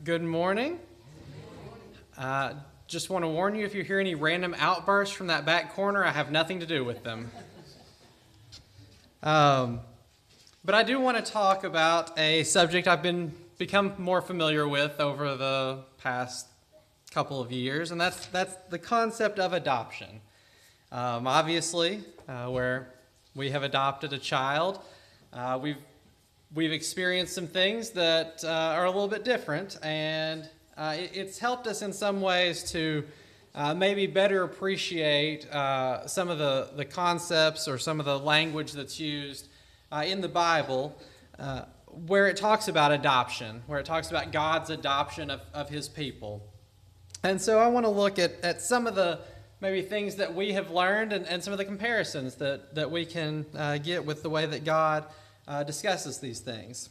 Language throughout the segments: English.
Good morning. Just want to warn you, if you hear any random outbursts from that back corner, I have nothing to do with them. But I do want to talk about a subject I've become more familiar with over the past couple of years, and that's the concept of adoption. Obviously, where we have adopted a child, we've experienced some things that are a little bit different, and it's helped us in some ways to maybe better appreciate some of the concepts or some of the language that's used in the Bible where it talks about adoption, where it talks about God's adoption of his people. And so I want to look at some of the maybe things that we have learned and some of the comparisons that we can get with the way that God discusses these things.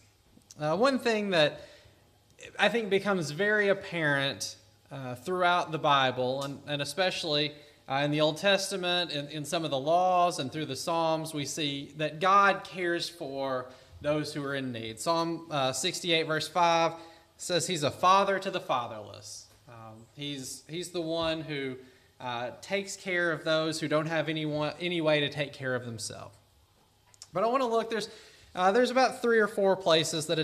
One thing that I think becomes very apparent throughout the Bible, and especially in the Old Testament, in some of the laws and through the Psalms, we see that God cares for those who are in need. Psalm 68 verse 5 says he's a father to the fatherless. He's the one who takes care of those who don't have any way to take care of themselves. But I want to look, there's about 3 or 4 places that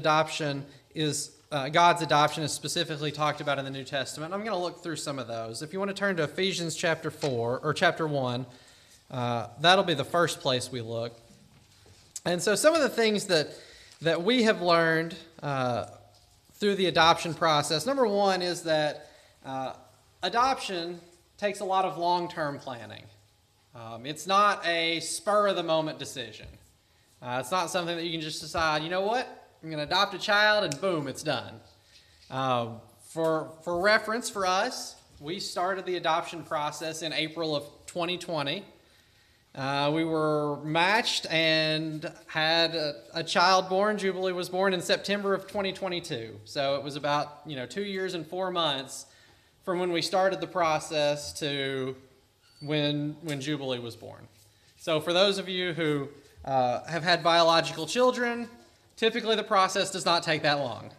God's adoption is specifically talked about in the New Testament. I'm going to look through some of those. If you want to turn to Ephesians chapter 1, that'll be the first place we look. And so some of the things that we have learned through the adoption process, number one is that adoption takes a lot of long-term planning. It's not a spur-of-the-moment decision. It's not something that you can just decide, you know what, I'm going to adopt a child and boom, it's done. For reference for us, we started the adoption process in April of 2020. We were matched and had a child born. Jubilee was born in September of 2022. So it was about 2 years and 4 months from when we started the process to when Jubilee was born. So for those of you who have had biological children, typically the process does not take that long.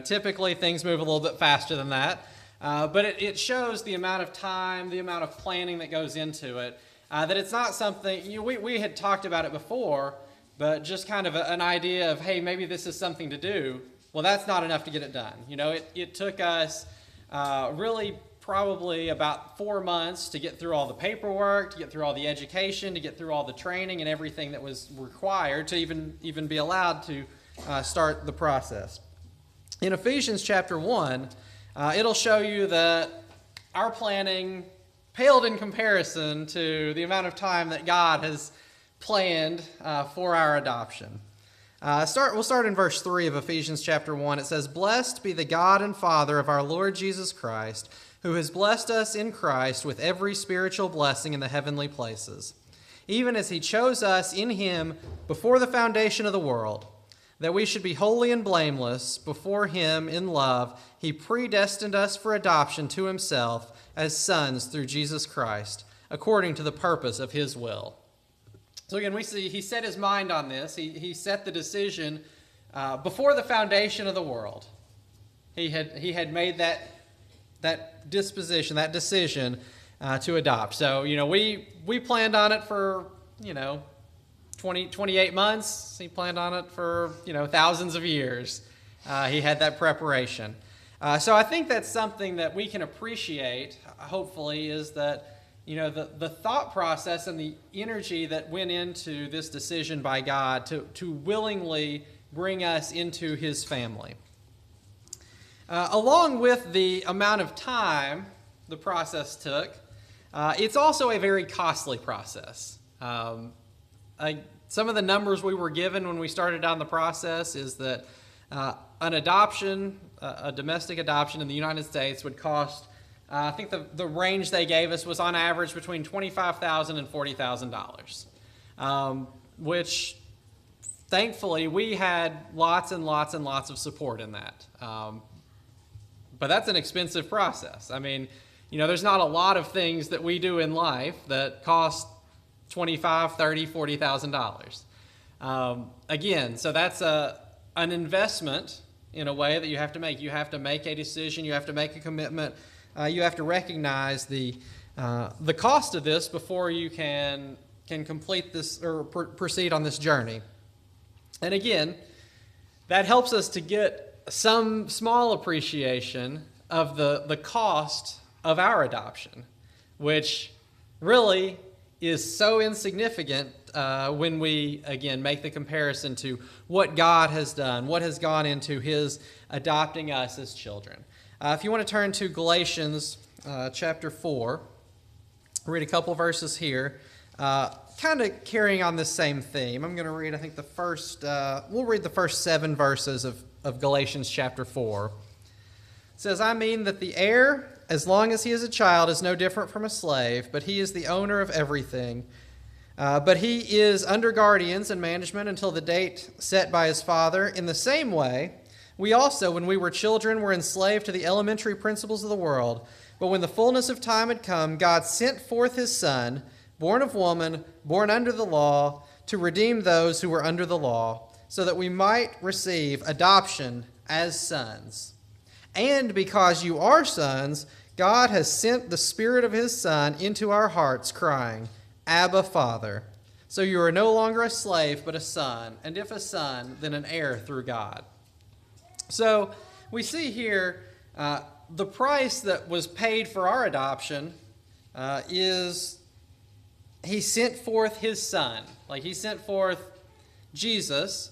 Typically things move a little bit faster than that. But it shows the amount of time, the amount of planning that goes into it, that it's not something, we had talked about it before, but just kind of an idea of, hey, maybe this is something to do. Well, that's not enough to get it done. It took us really probably about 4 months to get through all the paperwork, to get through all the education, to get through all the training and everything that was required to even be allowed to start the process. In Ephesians chapter 1, it'll show you that our planning paled in comparison to the amount of time that God has planned for our adoption. We'll start in verse 3 of Ephesians chapter 1. It says, "Blessed be the God and Father of our Lord Jesus Christ, who has blessed us in Christ with every spiritual blessing in the heavenly places, even as he chose us in him before the foundation of the world, that we should be holy and blameless before him in love. He predestined us for adoption to himself as sons through Jesus Christ, according to the purpose of his will." So again, we see he set his mind on this. He set the decision before the foundation of the world. He had made that decision to adopt. So, we planned on it for, 28 months. He planned on it for, thousands of years. He had that preparation. So I think that's something that we can appreciate, hopefully, is that, the thought process and the energy that went into this decision by God to willingly bring us into his family. Along with the amount of time the process took, it's also a very costly process. Some of the numbers we were given when we started down the process is that an adoption, a domestic adoption in the United States would cost, I think the range they gave us was on average between $25,000 and $40,000, which thankfully we had lots and lots and lots of support in that. But that's an expensive process. I mean, there's not a lot of things that we do in life that cost $25,000, $30,000, $40,000. Again, so that's an investment in a way that you have to make. You have to make a decision. You have to make a commitment. You have to recognize the cost of this before you can complete this or proceed on this journey. And again, that helps us to get some small appreciation of the cost of our adoption, which really is so insignificant when we, again, make the comparison to what God has done, what has gone into His adopting us as children. If you want to turn to Galatians chapter 4, read a couple verses here, kind of carrying on this same theme. I'm going to read, I think, we'll read the first 7 verses of Galatians chapter 4. It says, I mean that the heir, as long as he is a child, is no different from a slave, but he is the owner of everything. But he is under guardians and management until the date set by his father. In the same way, we also, when we were children, were enslaved to the elementary principles of the world. But when the fullness of time had come, God sent forth His Son, born of woman, born under the law, to redeem those who were under the law, so that we might receive adoption as sons. And because you are sons, God has sent the Spirit of His Son into our hearts, crying, Abba, Father. So you are no longer a slave, but a son, and if a son, then an heir through God. So we see here the price that was paid for our adoption is He sent forth His Son. Like He sent forth Jesus,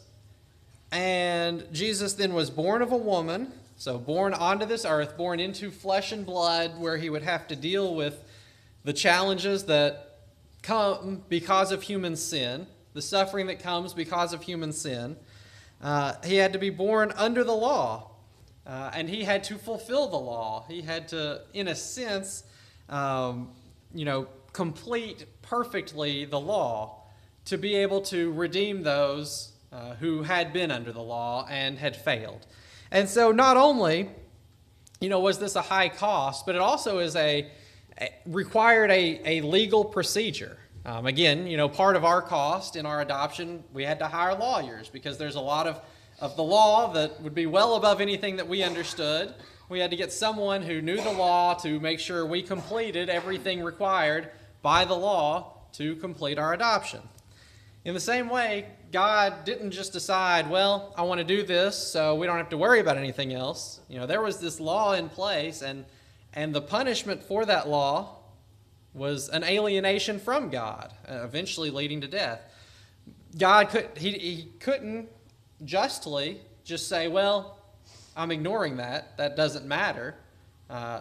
and Jesus then was born of a woman, so born onto this earth, born into flesh and blood, where He would have to deal with the challenges that come because of human sin, the suffering that comes because of human sin. He had to be born under the law, and He had to fulfill the law. He had to, in a sense, complete perfectly the law to be able to redeem those who had been under the law and had failed. And so not only, was this a high cost, but it also is required a legal procedure. Again, part of our cost in our adoption, we had to hire lawyers because there's a lot of the law that would be well above anything that we understood. We had to get someone who knew the law to make sure we completed everything required by the law to complete our adoption. In the same way, God didn't just decide, well, I want to do this so we don't have to worry about anything else. There was this law in place, and the punishment for that law was an alienation from God, eventually leading to death. God couldn't justly just say, well, I'm ignoring that. That doesn't matter.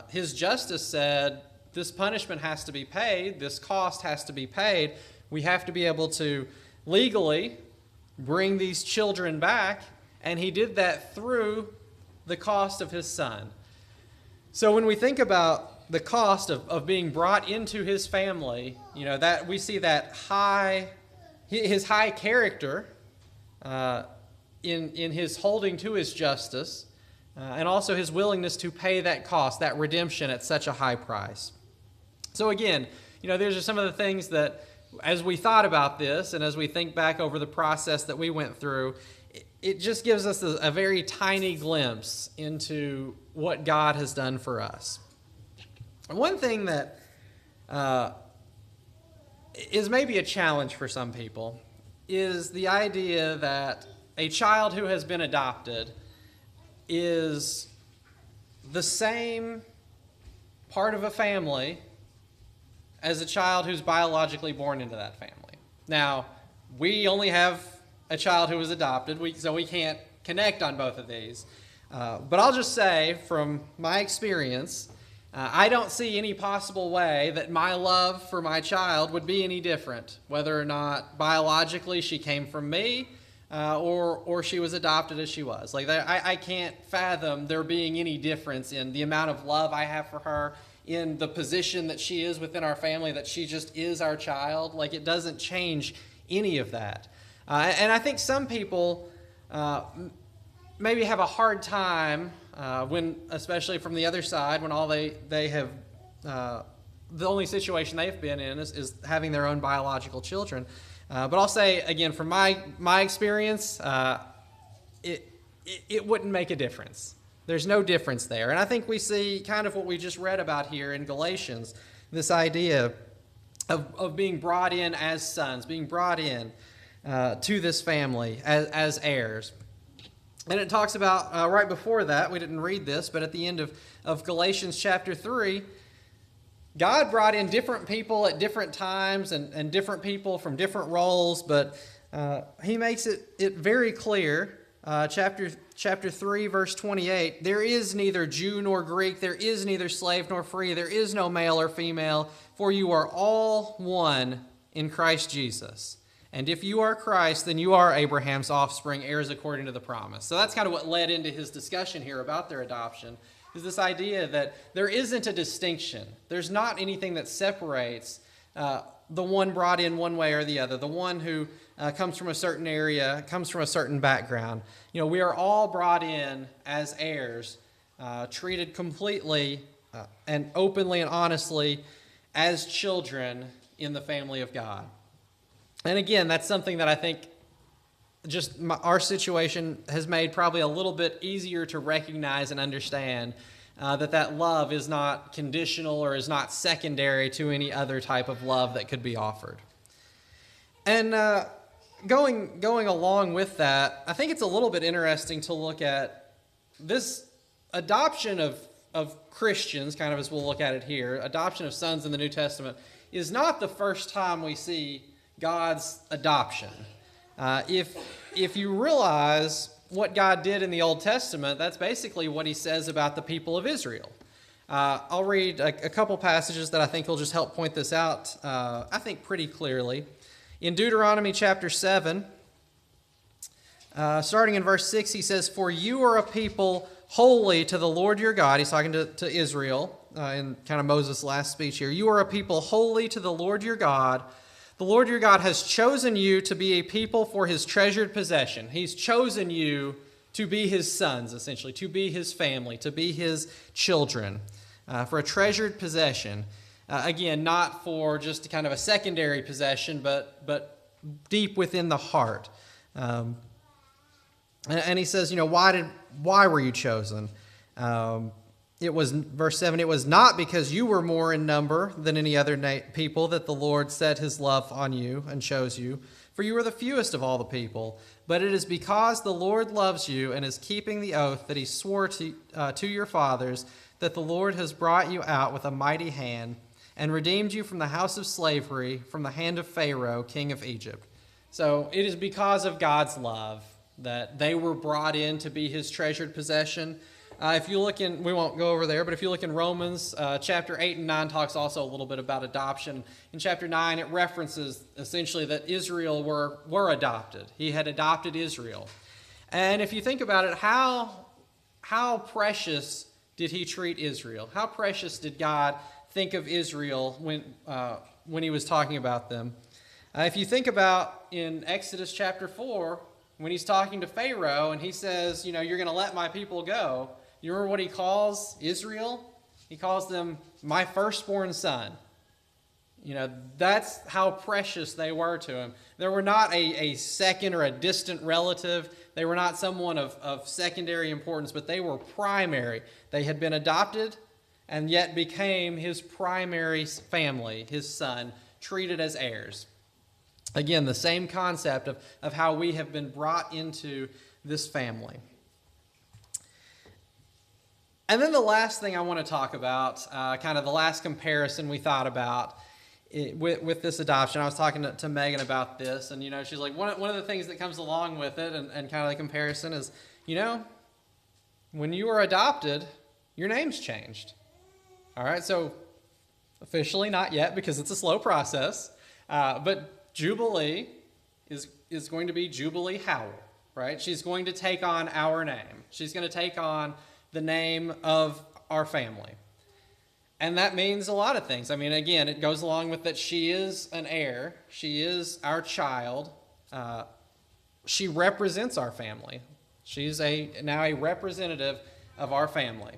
His justice said, this punishment has to be paid. This cost has to be paid. We have to be able to legally bring these children back, and He did that through the cost of His Son. So when we think about the cost of being brought into His family, that we see that His high character in His holding to His justice, and also His willingness to pay that cost, that redemption at such a high price. So again, these are some of the things that, as we thought about this and as we think back over the process that we went through, it just gives us a very tiny glimpse into what God has done for us. And one thing that is maybe a challenge for some people is the idea that a child who has been adopted is the same part of a family as a child who's biologically born into that family. Now, we only have a child who was adopted, so we can't connect on both of these. But I'll just say, from my experience, I don't see any possible way that my love for my child would be any different, whether or not biologically she came from me or she was adopted as she was. Like, I can't fathom there being any difference in the amount of love I have for her, in the position that she is within our family, that she just is our child. Like, it doesn't change any of that. And I think some people maybe have a hard time when, especially from the other side, when all they have, the only situation they've been in is having their own biological children. But I'll say, again, from my experience, it wouldn't make a difference. There's no difference there. And I think we see kind of what we just read about here in Galatians, this idea of being brought in as sons, being brought in to this family as heirs. And it talks about, right before that, we didn't read this, but at the end of Galatians chapter 3, God brought in different people at different times and different people from different roles, but he makes it very clear. Chapter 3, verse 28, there is neither Jew nor Greek, there is neither slave nor free, there is no male or female, for you are all one in Christ Jesus. And if you are Christ, then you are Abraham's offspring, heirs according to the promise. So that's kind of what led into his discussion here about their adoption, is this idea that there isn't a distinction. There's not anything that separates the one brought in one way or the other, the one who comes from a certain area, comes from a certain background. You know, we are all brought in as heirs, treated completely and openly and honestly as children in the family of God. And again, that's something that I think just our situation has made probably a little bit easier to recognize and understand, that love is not conditional or is not secondary to any other type of love that could be offered. And going along with that, I think it's a little bit interesting to look at this adoption of Christians, kind of as we'll look at it here. Adoption of sons in the New Testament is not the first time we see God's adoption. If you realize what God did in the Old Testament, that's basically what he says about the people of Israel. I'll read a couple passages that I think will just help point this out, I think pretty clearly. In Deuteronomy chapter 7, starting in verse 6, he says, "For you are a people holy to the Lord your God." He's talking to Israel in kind of Moses' last speech here. "You are a people holy to the Lord your God. The Lord your God has chosen you to be a people for his treasured possession." He's chosen you to be his sons, essentially, to be his family, to be his children, for a treasured possession. Again, not for just kind of a secondary possession, but deep within the heart. And he says, you know, why were you chosen? It was, verse 7, "It was not because you were more in number than any other people that the Lord set his love on you and chose you, for you were the fewest of all the people. But it is because the Lord loves you and is keeping the oath that he swore to your fathers, that the Lord has brought you out with a mighty hand and redeemed you from the house of slavery, from the hand of Pharaoh, king of Egypt." So it is because of God's love that they were brought in to be his treasured possession. If you look in, we won't go over there, but if you look in Romans, chapter 8 and 9 talks also a little bit about adoption. In chapter 9, it references essentially that Israel were adopted. He had adopted Israel. And if you think about it, how precious did he treat Israel? How precious did God think of Israel when he was talking about them? If you think about in Exodus chapter 4, when he's talking to Pharaoh and he says, you know, you're going to let my people go, you remember what he calls Israel? He calls them my firstborn son. You know, that's how precious they were to him. They were not a second or a distant relative. They were not someone of secondary importance, but they were primary. They had been adopted and yet became his primary family, his son, treated as heirs. Again, the same concept of how we have been brought into this family. And then the last thing I want to talk about, kind of the last comparison we thought about with this adoption. I was talking to Megan about this, and, you know, she's like, one of the things that comes along with it and kind of the comparison is, you know, when you were adopted, your name's changed. All right, so officially not yet because it's a slow process, but Jubilee is going to be Jubilee Howell, right? She's going to take on our name. She's going to take on the name of our family. And that means a lot of things. I mean, again, it goes along with that she is an heir. She is our child. She represents our family. She's now a representative of our family.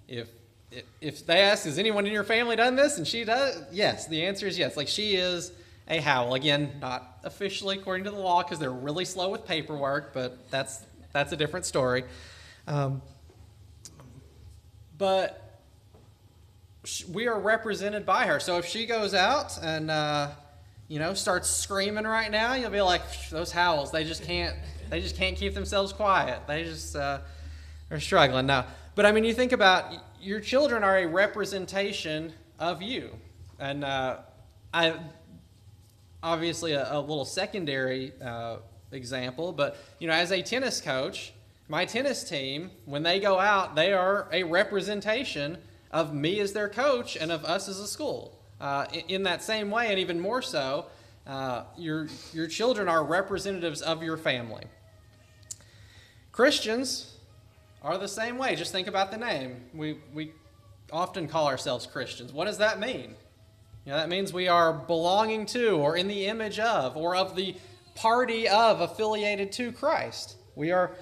If they ask, has anyone in your family done this? And she does, yes. The answer is yes. Like, she is a Howell. Again, not officially according to the law because they're really slow with paperwork, but that's That's a different story. But we are represented by her. So if she goes out and starts screaming right now, you'll be like, those Howells, they just can't keep themselves quiet. They just are struggling now. But I mean, you think about your children are a representation of you, and I obviously a little secondary example, but as a tennis coach, my tennis team, when they go out, they are a representation of me as their coach and of us as a school. In that same way, and even more so, your children are representatives of your family. Christians are the same way. Just think about the name. We often call ourselves Christians. What does that mean? That means we are belonging to, or in the image of, or of the party of, affiliated to Christ. We are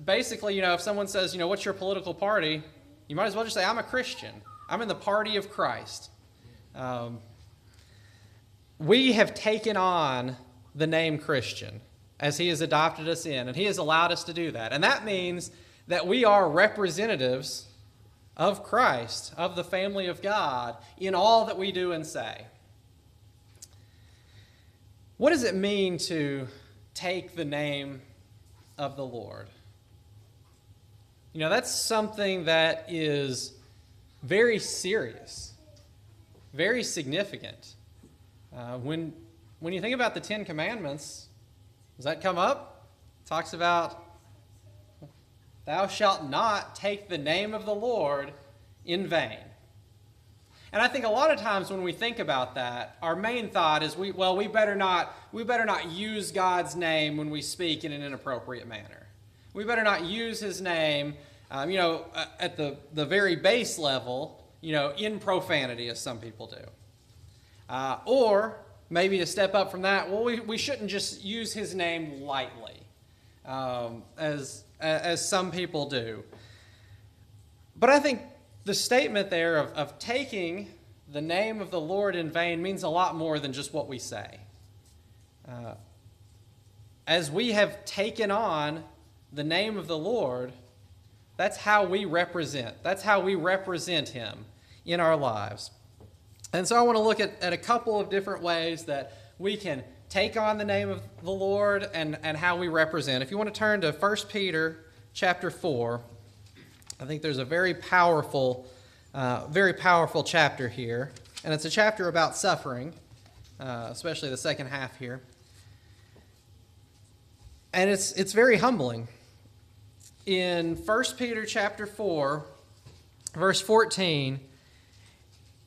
basically, if someone says, what's your political party? You might as well just say, I'm a Christian. I'm in the party of Christ. We have taken on the name Christian as He has adopted us in, and He has allowed us to do that. And that means that we are representatives of Christ, of the family of God, in all that we do and say. What does it mean to take the name of the Lord? That's something that is very serious, very significant. When you think about the Ten Commandments, does that come up? It talks about, thou shalt not take the name of the Lord in vain. And I think a lot of times when we think about that, our main thought is, we better not use God's name when we speak in an inappropriate manner. We better not use His name, at the very base level, in profanity, as some people do. Or maybe a step up from that, we shouldn't just use His name lightly, as some people do. But I think the statement there of taking the name of the Lord in vain means a lot more than just what we say. As we have taken on the name of the Lord, that's how we represent. That's how we represent Him in our lives. And so I want to look at a couple of different ways that we can take on the name of the Lord and how we represent. If you want to turn to 1 Peter chapter 4, I think there's a very powerful chapter here. And it's a chapter about suffering, especially the second half here. And it's very humbling. In 1 Peter chapter 4, verse 14,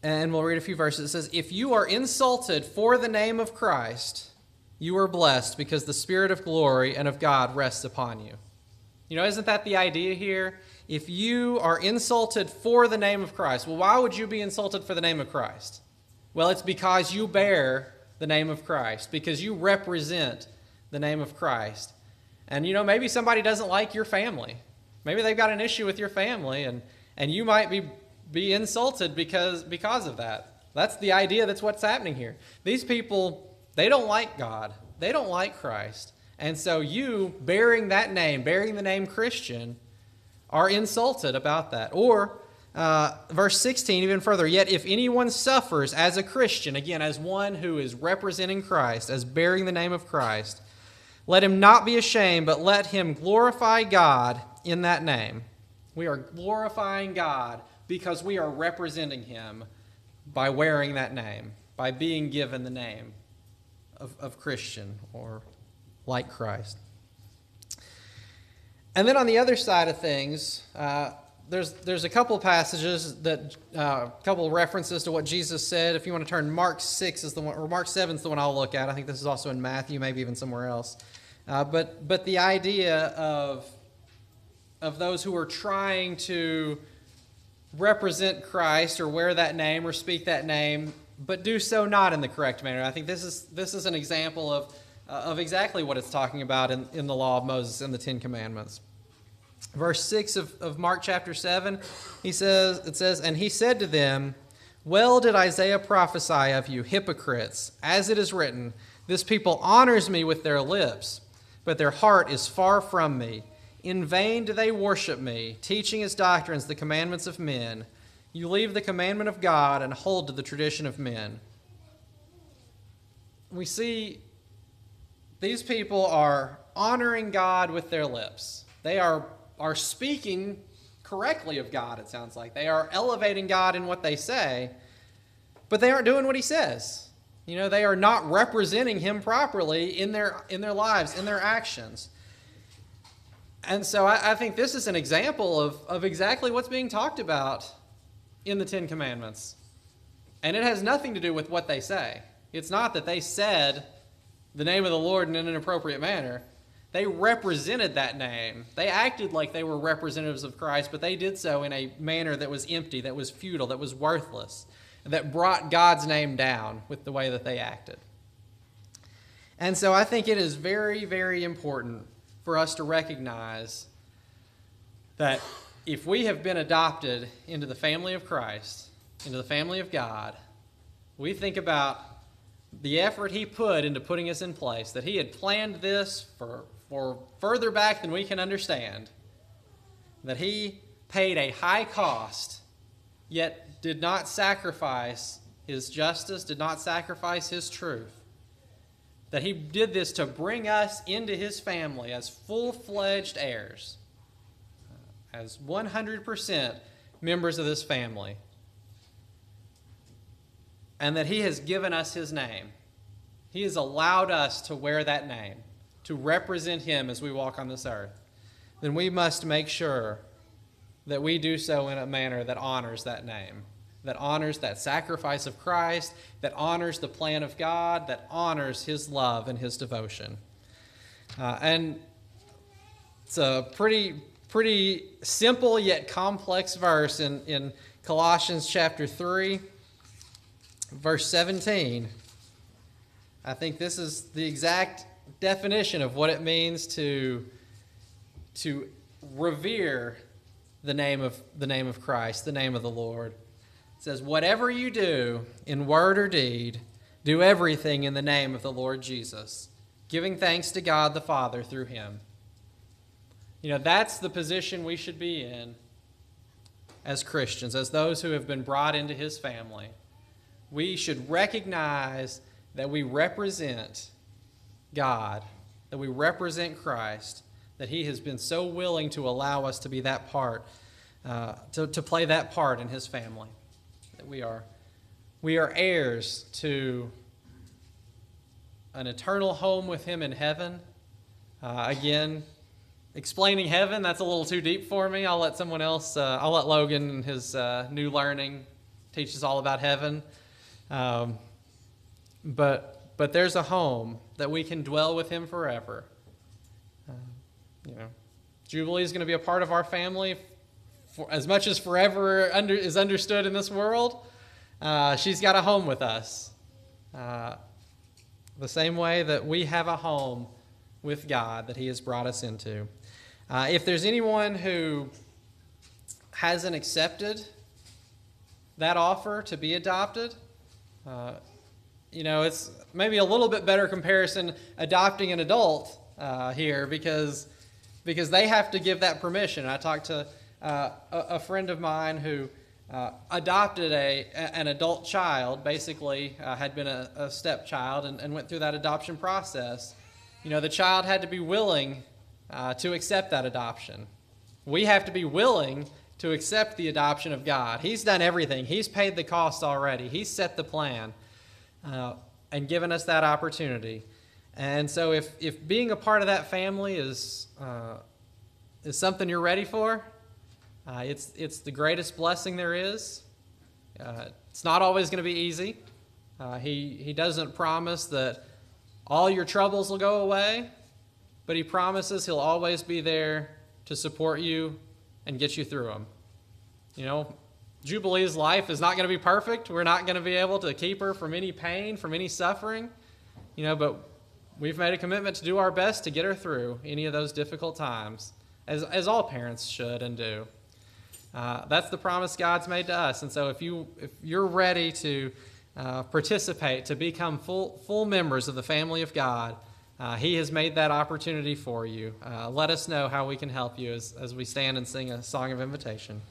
and we'll read a few verses, it says, if you are insulted for the name of Christ, you are blessed because the Spirit of glory and of God rests upon you. Isn't that the idea here? If you are insulted for the name of Christ, well, why would you be insulted for the name of Christ? Well, it's because you bear the name of Christ, because you represent the name of Christ. And, maybe somebody doesn't like your family. Maybe they've got an issue with your family, and you might be insulted because of that. That's the idea. That's what's happening here. These people, they don't like God. They don't like Christ. And so you, bearing that name, bearing the name Christian, are insulted about that. Or, verse 16, even further, yet if anyone suffers as a Christian, again, as one who is representing Christ, as bearing the name of Christ, let him not be ashamed, but let him glorify God in that name. We are glorifying God because we are representing Him by wearing that name, by being given the name of Christian or like Christ. And then on the other side of things, there's a couple passages that a couple of references to what Jesus said. If you want to turn, Mark 6 is the one, or Mark 7 is the one I'll look at. I think this is also in Matthew, maybe even somewhere else. But the idea of those who are trying to represent Christ or wear that name or speak that name, but do so not in the correct manner. I think this is an example of exactly what it's talking about in the law of Moses and the Ten Commandments. Verse 6 of Mark chapter 7, it says, and he said to them, well did Isaiah prophesy of you, hypocrites, as it is written, this people honors me with their lips, but their heart is far from me. In vain do they worship me, teaching as doctrines the commandments of men. You leave the commandment of God and hold to the tradition of men. We see these people are honoring God with their lips. They are speaking correctly of God, it sounds like. They are elevating God in what they say, but they aren't doing what he says. They are not representing him properly in their lives, in their actions. And so I think this is an example of exactly what's being talked about in the Ten Commandments. And it has nothing to do with what they say. It's not that they said the name of the Lord in an inappropriate manner. They represented that name. They acted like they were representatives of Christ, but they did so in a manner that was empty, that was futile, that was worthless, that brought God's name down with the way that they acted. And so I think it is very, very important for us to recognize that if we have been adopted into the family of Christ, into the family of God, we think about the effort he put into putting us in place, that he had planned this for further back than we can understand, that he paid a high cost, yet did not sacrifice his justice, did not sacrifice his truth, that he did this to bring us into his family as full-fledged heirs, as 100% members of this family, and that he has given us his name. He has allowed us to wear that name, to represent him as we walk on this earth. Then we must make sure that we do so in a manner that honors that name, that honors that sacrifice of Christ, that honors the plan of God, that honors his love and his devotion. And it's a pretty simple yet complex verse in Colossians chapter 3, verse 17. I think this is the exact definition of what it means to revere the name of Christ, the name of the Lord. It says, "Whatever you do in word or deed, do everything in the name of the Lord Jesus, giving thanks to God the Father through him." That's the position we should be in as Christians, as those who have been brought into his family. We should recognize that we represent God, that we represent Christ, that he has been so willing to allow us to be that part, to play that part in his family. That we are heirs to an eternal home with him in heaven. Again, explaining heaven, that's a little too deep for me. I'll let someone else, I'll let Logan and his New Learning teach us all about heaven. But there's a home that we can dwell with him forever. Jubilee is going to be a part of our family for as much as forever is understood in this world. She's got a home with us. The same way that we have a home with God that he has brought us into. If there's anyone who hasn't accepted that offer to be adopted, it's maybe a little bit better comparison adopting an adult here because they have to give that permission. I talked to a friend of mine who adopted an adult child, basically had been a stepchild and went through that adoption process. The child had to be willing to accept that adoption. We have to be willing to accept the adoption of God. He's done everything. He's paid the cost already. He's set the plan and given us that opportunity. And so if being a part of that family is something you're ready for, it's the greatest blessing there is. It's not always going to be easy. He doesn't promise that all your troubles will go away, but he promises he'll always be there to support you and get you through them. Jubilee's life is not going to be perfect. We're not going to be able to keep her from any pain, from any suffering, but we've made a commitment to do our best to get her through any of those difficult times, as all parents should and do. That's the promise God's made to us. And so if you're ready to participate, to become full members of the family of God, He has made that opportunity for you. Let us know how we can help you as we stand and sing a song of invitation.